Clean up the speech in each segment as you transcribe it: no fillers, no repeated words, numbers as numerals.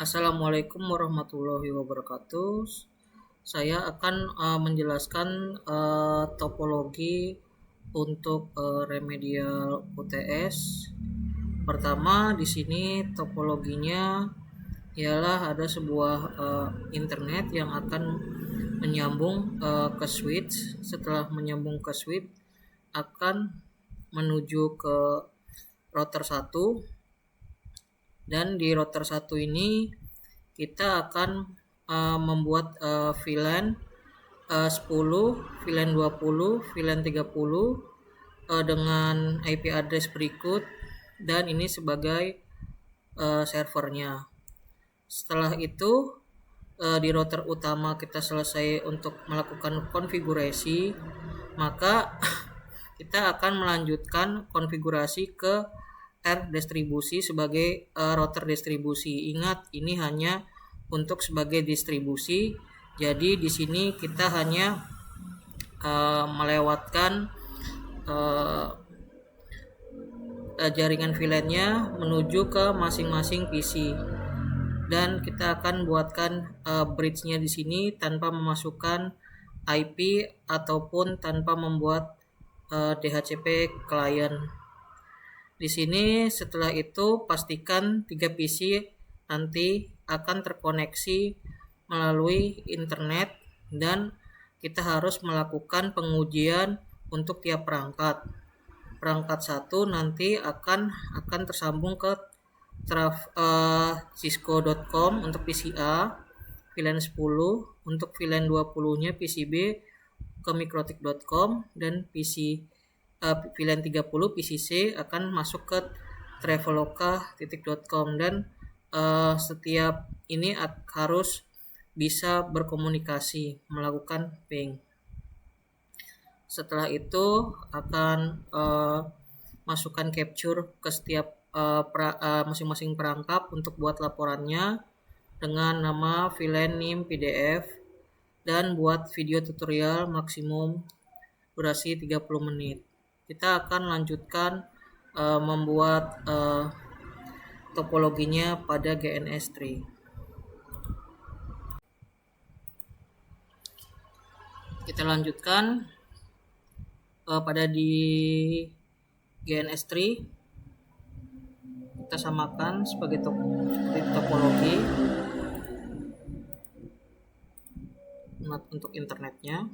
Assalamualaikum warahmatullahi wabarakatuh. Saya akan menjelaskan topologi untuk remedial UTS. Pertama, di sini topologinya ialah ada sebuah internet yang akan menyambung ke switch. Setelah menyambung ke switch, akan menuju ke router 1. Dan di router 1 ini kita akan membuat VLAN 10, VLAN 20, VLAN 30 dengan IP address berikut, dan ini sebagai servernya. Setelah itu di router utama kita selesai untuk melakukan konfigurasi, maka kita akan melanjutkan konfigurasi ke R distribusi sebagai router distribusi. Ingat, ini hanya untuk sebagai distribusi. Jadi di sini kita hanya melewatkan jaringan VLAN-nya menuju ke masing-masing PC. Dan kita akan buatkan bridge-nya di sini tanpa memasukkan IP ataupun tanpa membuat DHCP client. Di sini setelah itu pastikan 3 PC nanti akan terkoneksi melalui internet, dan kita harus melakukan pengujian untuk tiap perangkat. Perangkat 1 nanti akan tersambung ke cisco.com untuk PC A, VLAN 10, untuk VLAN 20-nya PCB ke mikrotik.com, dan VLAN 30 PCC akan masuk ke traveloka.com, dan setiap ini harus bisa berkomunikasi melakukan ping. Setelah itu akan masukkan capture ke setiap masing-masing perangkap untuk buat laporannya dengan nama VLAN name PDF, dan buat video tutorial maksimum durasi 30 menit. Kita akan lanjutkan membuat topologinya pada GNS3. Kita lanjutkan pada di GNS3. Kita samakan sebagai topologi untuk internetnya.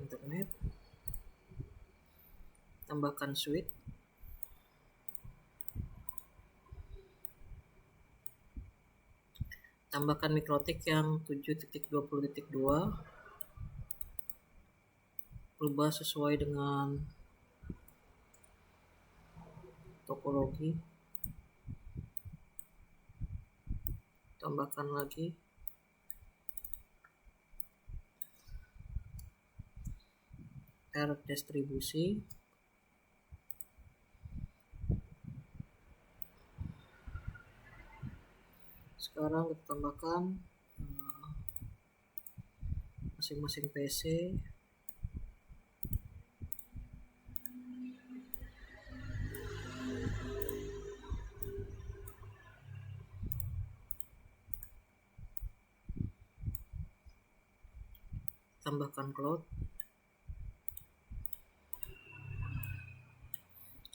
Internet, tambahkan switch, tambahkan mikrotik yang 7.20.2, rubah sesuai dengan topologi, tambahkan lagi, R distribusi, sekarang kita tambahkan masing-masing PC, tambahkan cloud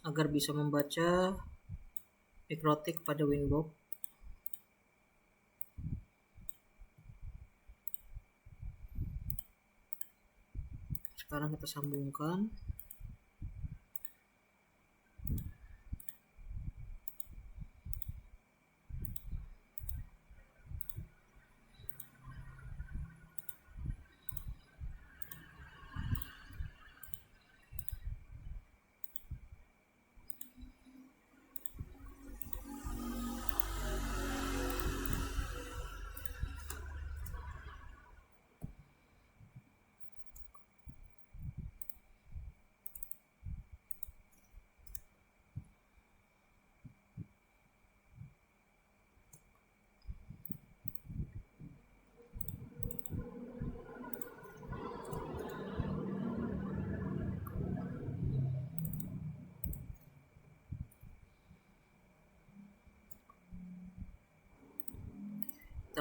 agar bisa membaca mikrotik pada Winbox. Sekarang kita sambungkan.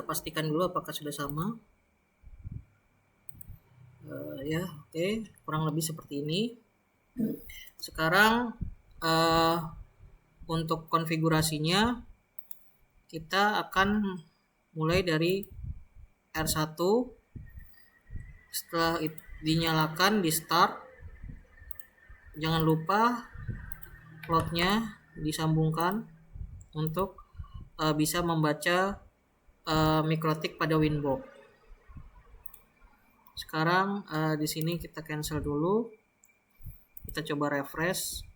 kita pastikan dulu apakah sudah sama. Ya, oke, kurang lebih seperti ini. Sekarang untuk konfigurasinya kita akan mulai dari R1. Setelah dinyalakan di start, jangan lupa plotnya disambungkan untuk bisa membaca mikrotik pada Winbox. Sekarang di sini kita cancel dulu, kita coba refresh.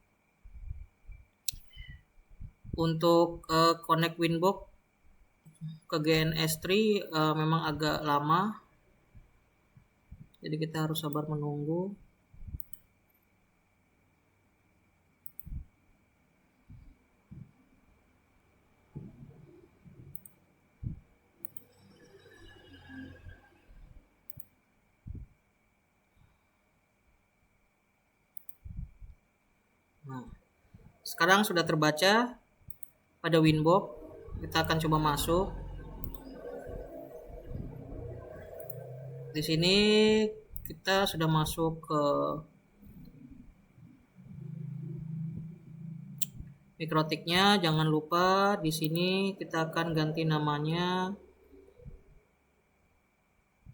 Untuk connect Winbox ke GNS3 memang agak lama, jadi kita harus sabar menunggu. Nah, sekarang sudah terbaca pada Winbox. Kita akan coba masuk. Di sini kita sudah masuk ke mikrotiknya. Jangan lupa di sini kita akan ganti namanya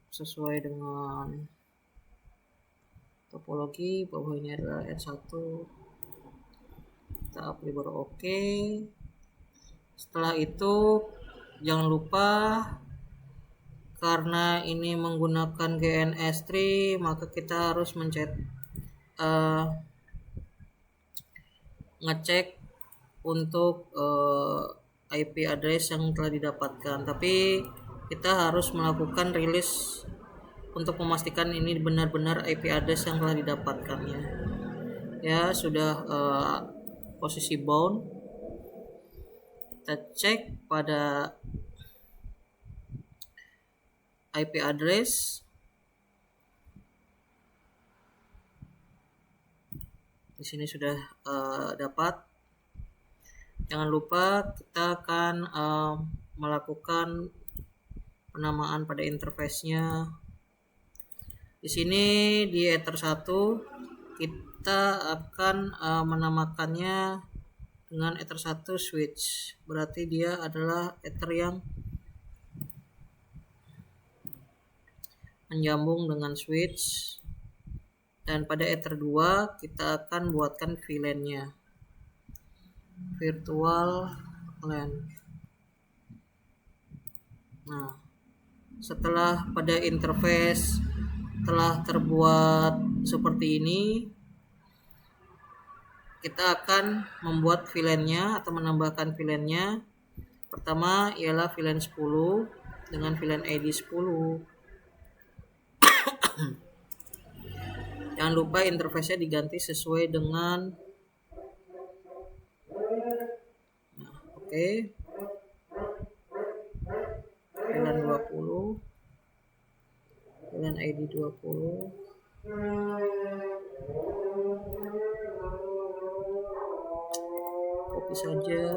sesuai dengan topologi. Bahwa ini adalah R1. Kita apply baru oke. Setelah itu jangan lupa, karena ini menggunakan GNS3, maka kita harus ngecek untuk IP address yang telah didapatkan. Tapi kita harus melakukan rilis untuk memastikan ini benar-benar IP address yang telah didapatkannya. Ya, sudah posisi bound. Kita cek pada IP address. Di sini sudah dapat. Jangan lupa kita akan melakukan penamaan pada interface-nya. Di sini di Ether 1 kita akan menamakannya dengan Ether 1 switch. Berarti dia adalah Ether yang menyambung dengan switch. Dan pada Ether 2 kita akan buatkan VLAN-nya, virtual LAN. Nah, setelah pada interface telah terbuat seperti ini, kita akan membuat VLAN-nya atau menambahkan VLAN-nya. Pertama ialah VLAN 10 dengan VLAN ID 10. Jangan lupa interface-nya diganti sesuai dengan oke. VLAN 20, VLAN ID 20. Copy saja.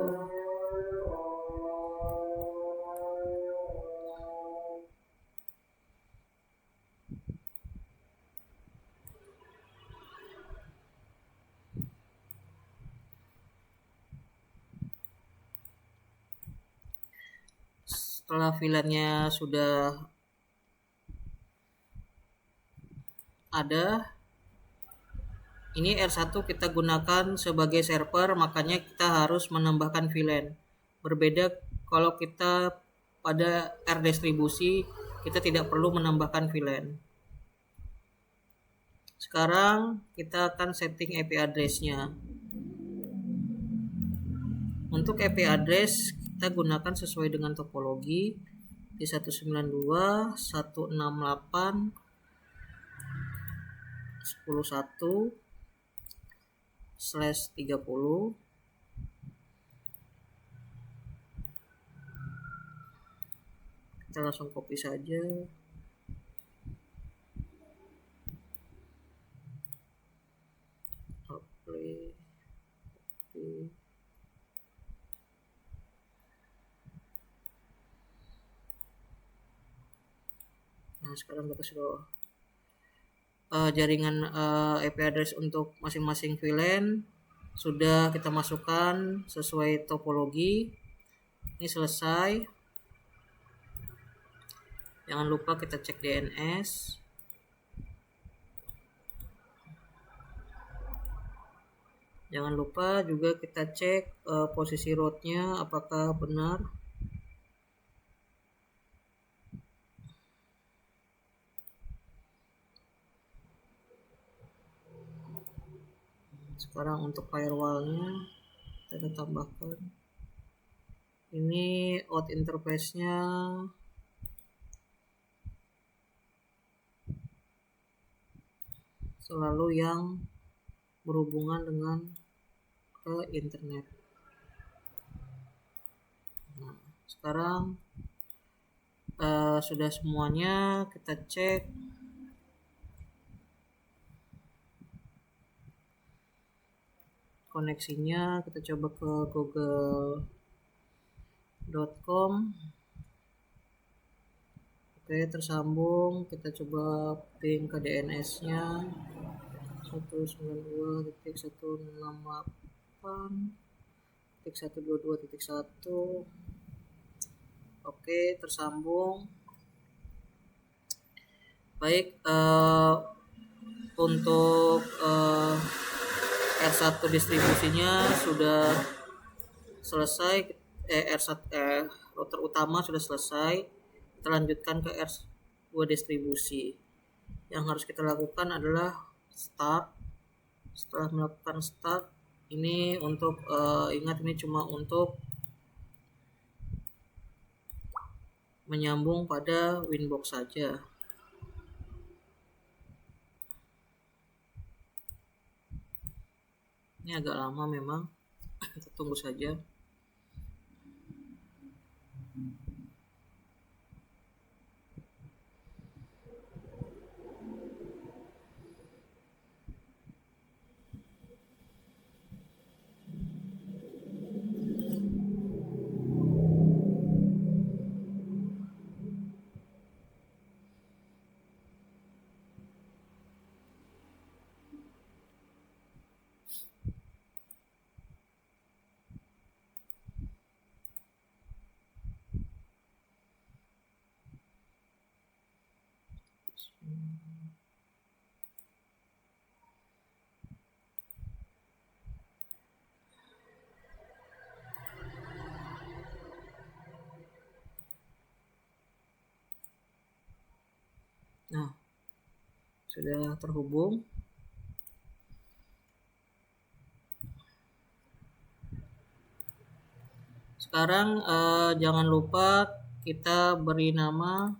Setelah VLAN-nya sudah ada, ini R1 kita gunakan sebagai server, makanya kita harus menambahkan VLAN. Berbeda kalau kita pada R distribusi, kita tidak perlu menambahkan VLAN. Sekarang kita akan setting IP address-nya. Untuk IP address kita gunakan sesuai dengan topologi di 192.168.11/30. Kita langsung copy saja. Copy. sekarang kita sudah jaringan IP address untuk masing-masing VLAN sudah kita masukkan sesuai topologi. Ini selesai. Jangan lupa kita cek DNS. Jangan lupa juga kita cek posisi rootnya apakah benar. Sekarang untuk firewallnya kita tambahkan. Ini out interface-nya selalu yang berhubungan dengan ke internet. Nah, sekarang sudah semuanya, kita cek koneksinya. Kita coba ke google.com. Oke, tersambung. Kita coba ping ke DNS-nya 192.168.122.1. Oke, tersambung. Baik, untuk R1 distribusinya sudah selesai. Router utama sudah selesai. Kita lanjutkan ke R2 distribusi. Yang harus kita lakukan adalah start. Setelah melakukan start, ini untuk ingat ini cuma untuk menyambung pada Winbox saja. Ini agak lama memang. Kita tunggu saja. Nah, sudah terhubung. Sekarang jangan lupa kita beri nama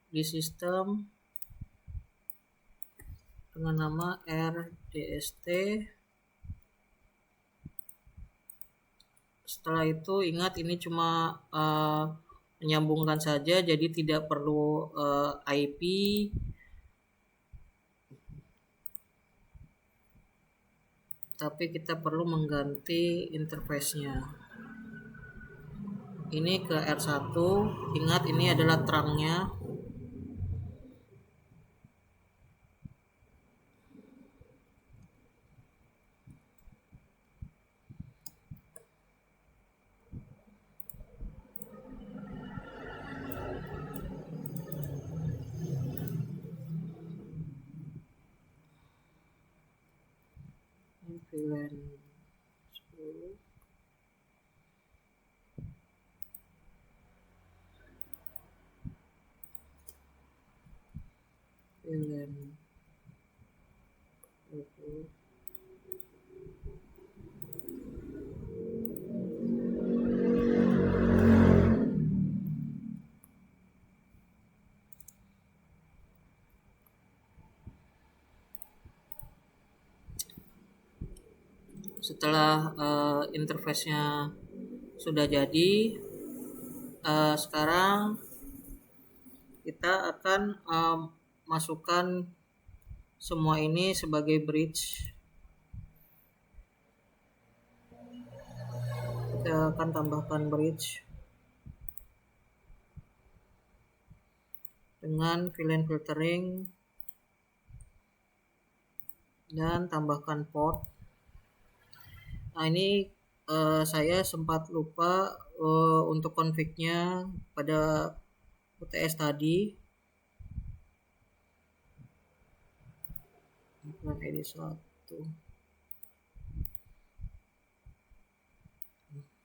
di sistem dengan nama RDST. Setelah itu ingat ini cuma menyambungkan saja, jadi tidak perlu IP. Tapi kita perlu mengganti interface-nya. Ini ke R1. Ingat ini adalah trunk-nya. VLAN 10. VLAN 20. Setelah interface-nya sudah jadi, sekarang kita akan masukkan semua ini sebagai bridge. Kita akan tambahkan bridge. dengan VLAN filtering dan tambahkan port. Nah, ini saya sempat lupa untuk config-nya pada UTS tadi. VLAN ID 1.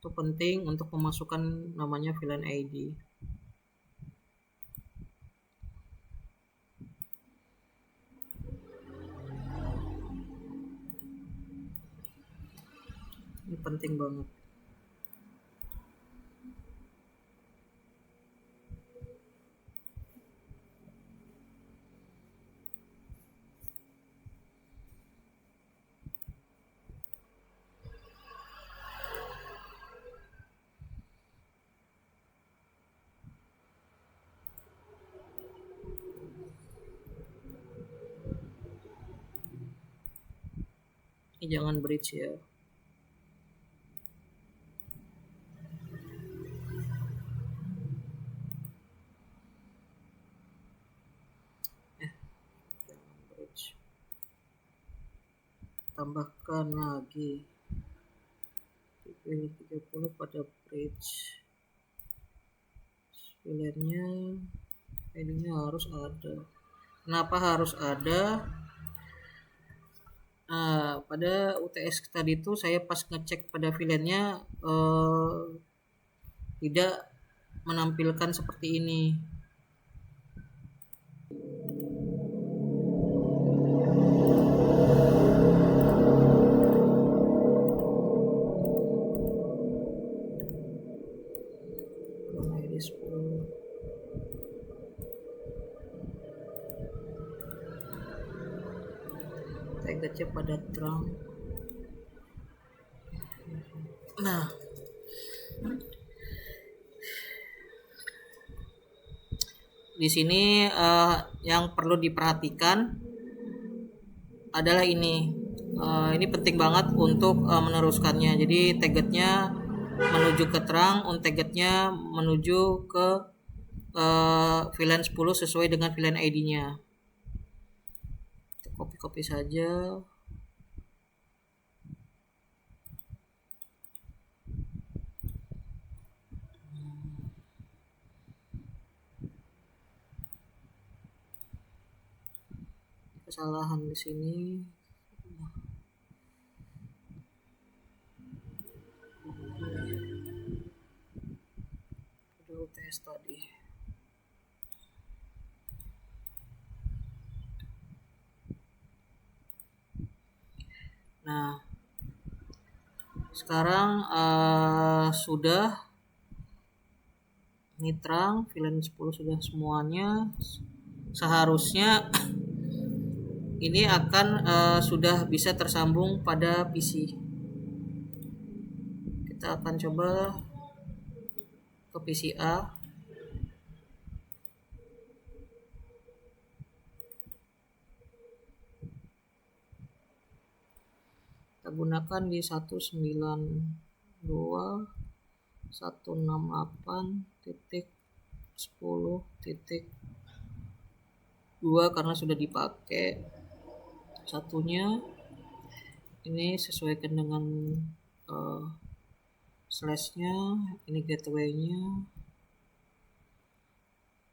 Itu penting untuk memasukkan namanya VLAN ID. Ini penting banget. Ini jangan bridge ya. Jangan bridge. Tambahkan lagi. Pilih 30 pada bridge. Pilihannya ID-nya harus ada. Kenapa harus ada? Pada UTS tadi itu saya pas ngecek pada VLAN-nya tidak menampilkan seperti ini. ID 10. Tag pada trunk. Nah, di sini yang perlu diperhatikan adalah ini. Ini penting banget untuk meneruskannya. Jadi targetnya menuju ke trunk, on targetnya menuju ke VLAN 10 sesuai dengan VLAN ID-nya. Copy saja. Kesalahan di sini. Udah UTS tadi. Nah, sekarang sudah ini terang, VLAN 10 sudah semuanya. Seharusnya ini akan sudah bisa tersambung pada PC. Kita akan coba ke PC A. Kita gunakan di 192.168.10.2 karena sudah dipakai. Satunya ini sesuaikan dengan slashnya, ini gateway-nya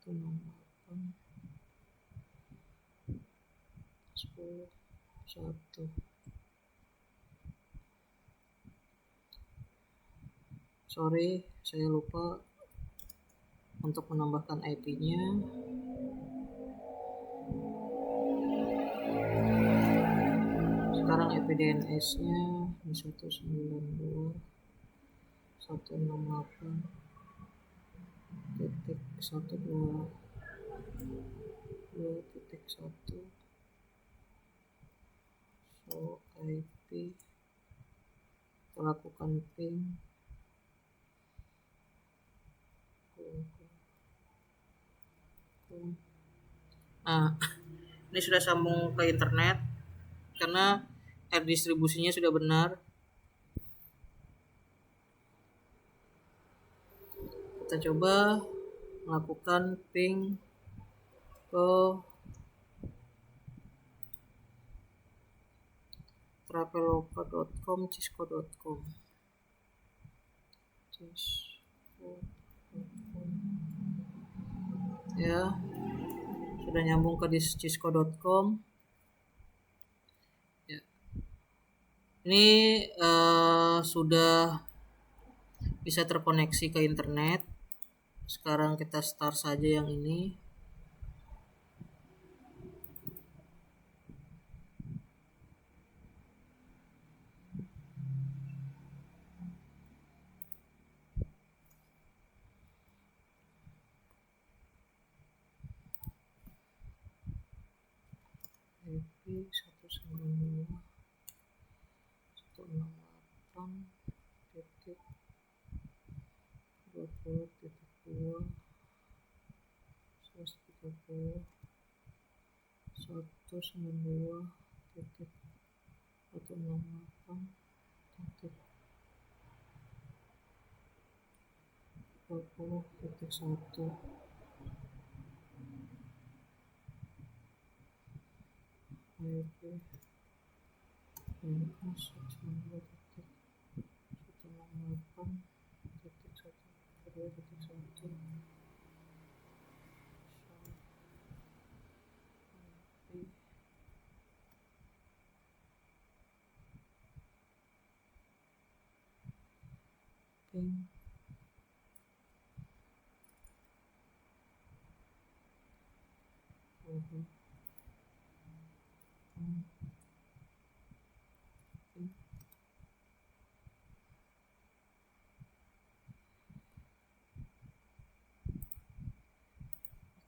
168.10.1. Sorry, saya lupa untuk menambahkan IP-nya. Sekarang IP DNS-nya 192.168.122.1. So IP lakukan ping. Nah, ini sudah sambung ke internet karena distribusinya sudah benar. Kita coba melakukan ping ke traveloka.com, cisco.com, ya, sudah nyambung ke cisco.com. Ya. Ini sudah bisa terkoneksi ke internet. Sekarang kita start saja yang ini. IP 192.168.20.1 IP minus 192.168.1.1 ping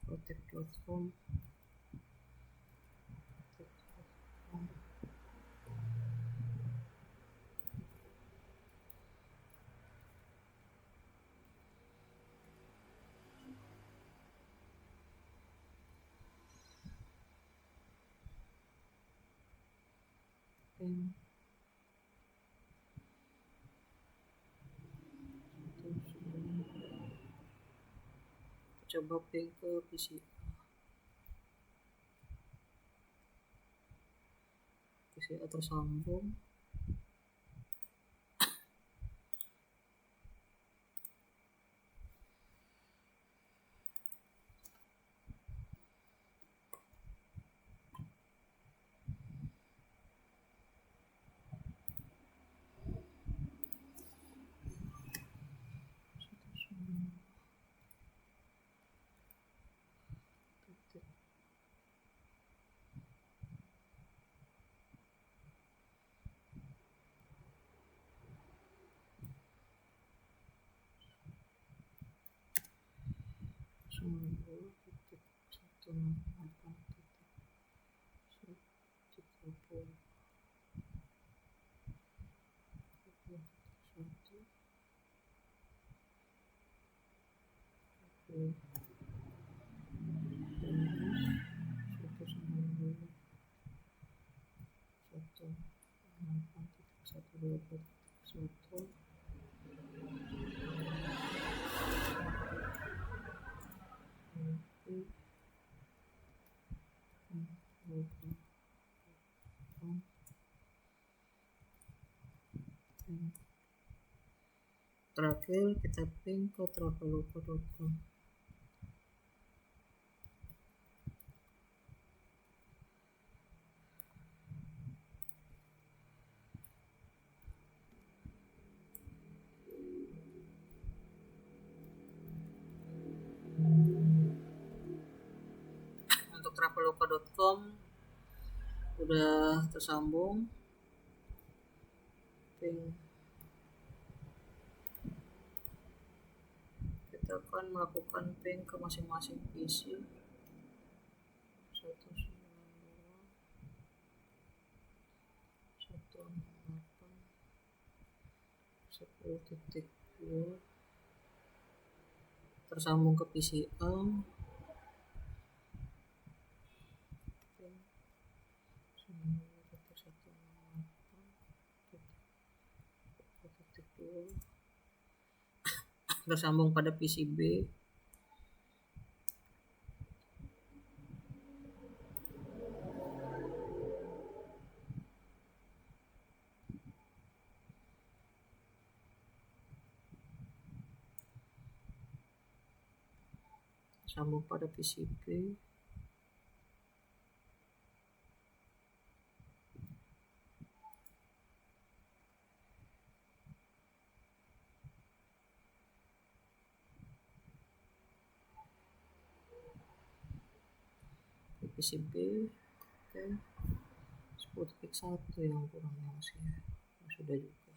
protect.com ping coba ping ke PCA tersambung. Terakhir kita ping ke traveloka.com. Untuk traveloka.com udah tersambung. Ping. Kita akan melakukan ping ke masing-masing PC. 192.168.10.2 tersambung ke PCA. Tersambung pada PCB. sambung pada PCB. PCB, oke. 10.1 yang kurang masih ya. Sudah juga.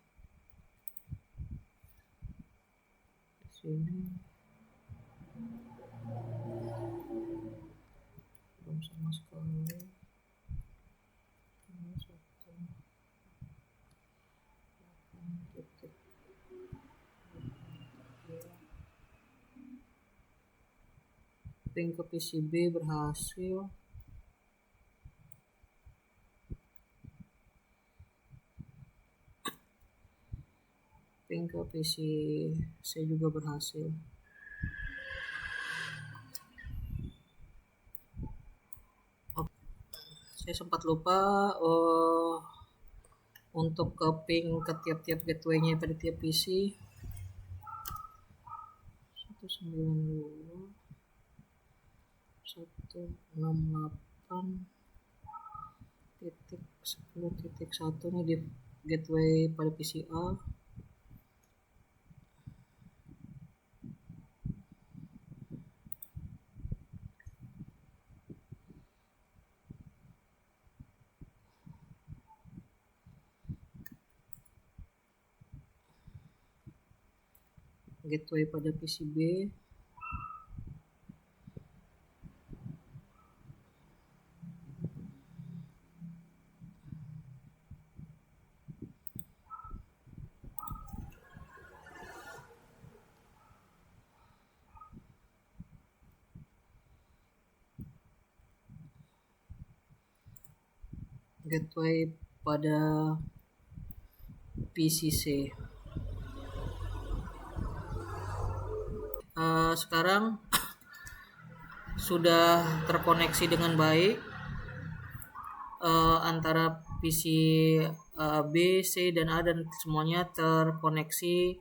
Di sini belum sama sekali. Ini 1.8. Ping ke PCB berhasil. Ping ke PC saya juga berhasil. Saya sempat lupa untuk ke ping ke tiap-tiap gateway-nya pada tiap PC. 192 168.10.1 nih di gateway pada PC A. Gateway pada PCB. Gateway pada PCC. Sekarang sudah terkoneksi dengan baik antara PC B, C, dan A, dan semuanya terkoneksi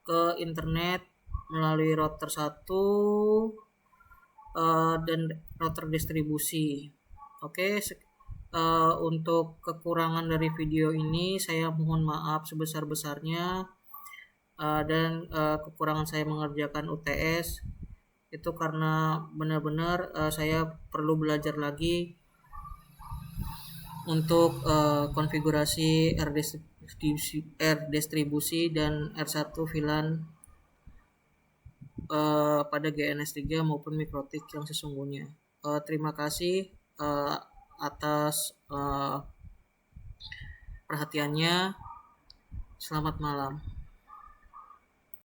ke internet melalui router 1 dan router distribusi. Oke, untuk kekurangan dari video ini saya mohon maaf sebesar-besarnya, dan kekurangan saya mengerjakan UTS itu karena benar-benar saya perlu belajar lagi untuk konfigurasi R distribusi dan R1 VLAN pada GNS3 maupun Mikrotik yang sesungguhnya. Terima kasih atas perhatiannya. Selamat malam.